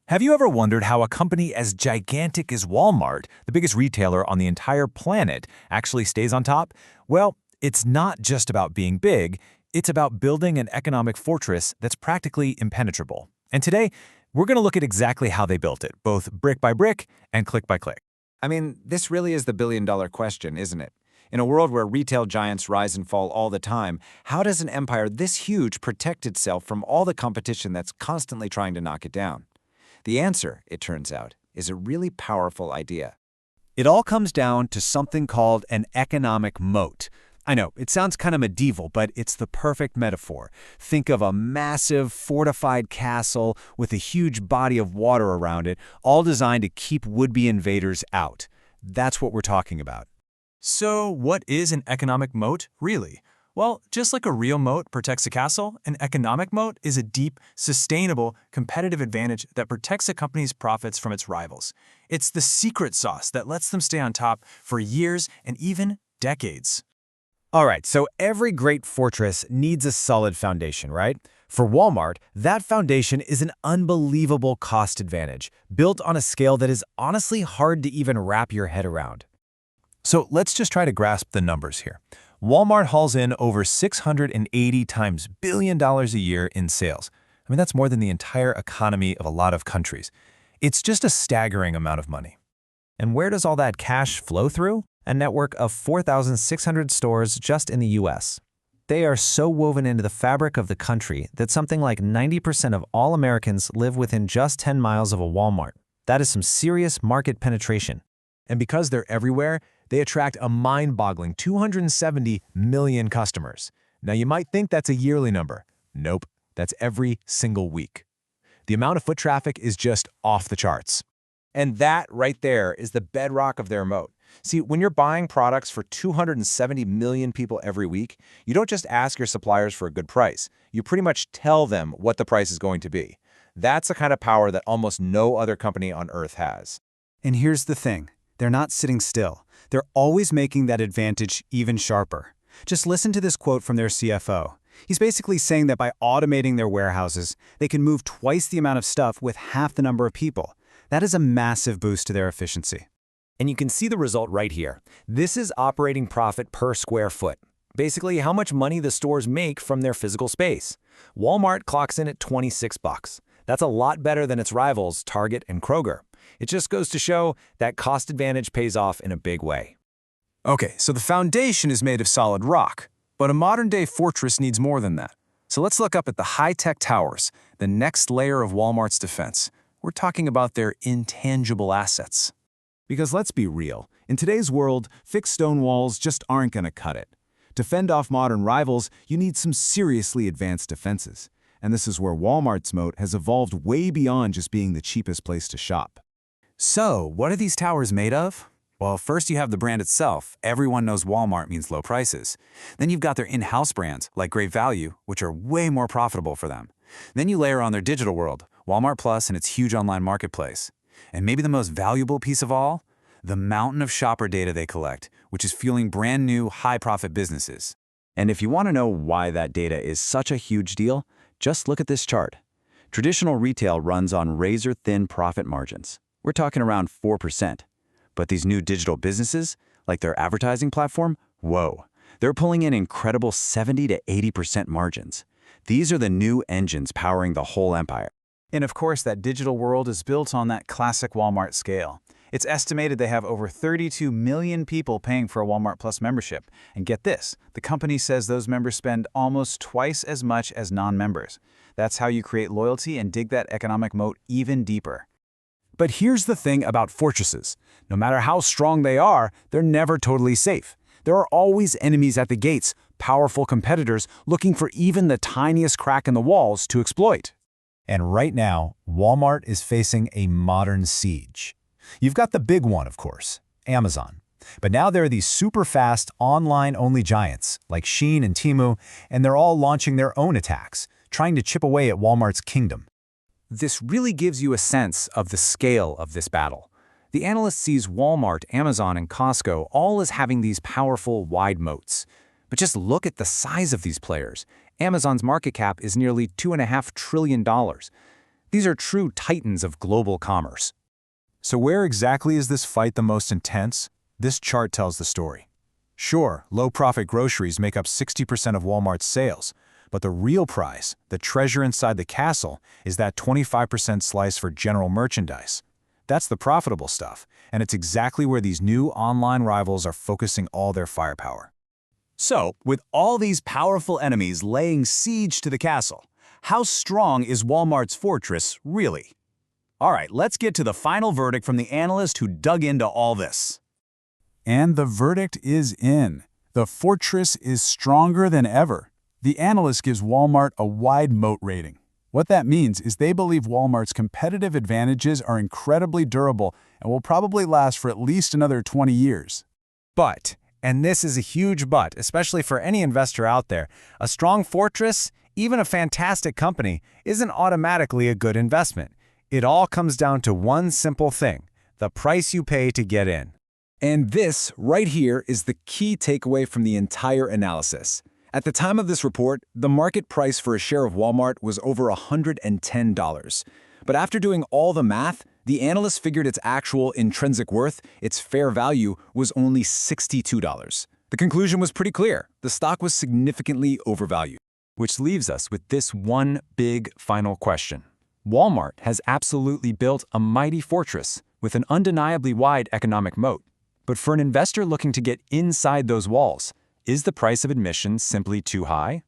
Have you ever wondered how a company as gigantic as Walmart, the biggest retailer on the entire planet, actually stays on top? Well, it's not just about being big, it's about building an economic fortress that's practically impenetrable. And today, we're going to look at exactly how they built it, both brick by brick and click by click. I mean, this really is the billion-dollar question, isn't it? In a world where retail giants rise and fall all the time, how does an empire this huge protect itself from all the competition that's constantly trying to knock it down? The answer, it turns out, is a really powerful idea. It all comes down to something called an economic moat. I know, it sounds kind of medieval, but it's the perfect metaphor. Think of a massive, fortified castle with a huge body of water around it, all designed to keep would-be invaders out. That's what we're talking about. So, what is an economic moat, really? Well, just like a real moat protects a castle, an economic moat is a deep, sustainable, competitive advantage that protects a company's profits from its rivals. It's the secret sauce that lets them stay on top for years and even decades. All right, so every great fortress needs a solid foundation, right? For Walmart, that foundation is an unbelievable cost advantage, built on a scale that is honestly hard to even wrap your head around. So let's just try to grasp the numbers here. Walmart hauls in over 680 times billion dollars a year in sales. I mean, that's more than the entire economy of a lot of countries. It's just a staggering amount of money. And where does all that cash flow through? A network of 4,600 stores just in the US. They are so woven into the fabric of the country that something like 90% of all Americans live within just 10 miles of a Walmart. That is some serious market penetration. And because they're everywhere, they attract a mind-boggling 270 million customers. Now, you might think that's a yearly number. Nope, that's every single week. The amount of foot traffic is just off the charts. And that right there is the bedrock of their moat. See, when you're buying products for 270 million people every week, you don't just ask your suppliers for a good price. You pretty much tell them what the price is going to be. That's the kind of power that almost no other company on earth has. And here's the thing. They're not sitting still. They're always making that advantage even sharper. Just listen to this quote from their CFO. He's basically saying that by automating their warehouses, they can move twice the amount of stuff with half the number of people. That is a massive boost to their efficiency. And you can see the result right here. This is operating profit per square foot. Basically, how much money the stores make from their physical space. Walmart clocks in at $26. That's a lot better than its rivals, Target and Kroger. It just goes to show that cost advantage pays off in a big way. Okay, so the foundation is made of solid rock, but a modern-day fortress needs more than that. So let's look up at the high-tech towers, the next layer of Walmart's defense. We're talking about their intangible assets. Because let's be real, in today's world, fixed stone walls just aren't going to cut it. To fend off modern rivals, you need some seriously advanced defenses. And this is where Walmart's moat has evolved way beyond just being the cheapest place to shop. So, what are these towers made of? Well, first you have the brand itself. Everyone knows Walmart means low prices. Then you've got their in-house brands, like Great Value, which are way more profitable for them. Then you layer on their digital world, Walmart Plus and its huge online marketplace. And maybe the most valuable piece of all? The mountain of shopper data they collect, which is fueling brand new, high-profit businesses. And if you want to know why that data is such a huge deal, just look at this chart. Traditional retail runs on razor-thin profit margins. We're talking around 4%. But these new digital businesses, like their advertising platform, whoa, they're pulling in incredible 70 to 80% margins. These are the new engines powering the whole empire. And of course, that digital world is built on that classic Walmart scale. It's estimated they have over 32 million people paying for a Walmart Plus membership. And get this, the company says those members spend almost twice as much as non-members. That's how you create loyalty and dig that economic moat even deeper. But here's the thing about fortresses. No matter how strong they are, they're never totally safe. There are always enemies at the gates, powerful competitors looking for even the tiniest crack in the walls to exploit. And right now, Walmart is facing a modern siege. You've got the big one, of course, Amazon. But now there are these super fast, online-only giants like Shein and Temu, and they're all launching their own attacks, trying to chip away at Walmart's kingdom. This really gives you a sense of the scale of this battle. The analyst sees Walmart, Amazon, and Costco all as having these powerful, wide moats. But just look at the size of these players. Amazon's market cap is nearly $2.5 trillion. These are true titans of global commerce. So where exactly is this fight the most intense? This chart tells the story. Sure, low-profit groceries make up 60% of Walmart's sales, but the real prize, the treasure inside the castle, is that 25% slice for general merchandise. That's the profitable stuff, and it's exactly where these new online rivals are focusing all their firepower. So, with all these powerful enemies laying siege to the castle, how strong is Walmart's fortress really? All right, let's get to the final verdict from the analyst who dug into all this. And the verdict is in. The fortress is stronger than ever. The analyst gives Walmart a wide moat rating. What that means is they believe Walmart's competitive advantages are incredibly durable and will probably last for at least another 20 years. But, and this is a huge but, especially for any investor out there, a strong fortress, even a fantastic company, isn't automatically a good investment. It all comes down to one simple thing: the price you pay to get in. And this, right here, is the key takeaway from the entire analysis. At the time of this report, the market price for a share of Walmart was over $110. But after doing all the math, the analyst figured its actual intrinsic worth, its fair value, was only $62. The conclusion was pretty clear. The stock was significantly overvalued. Which leaves us with this one big final question. Walmart has absolutely built a mighty fortress with an undeniably wide economic moat. But for an investor looking to get inside those walls, is the price of admission simply too high?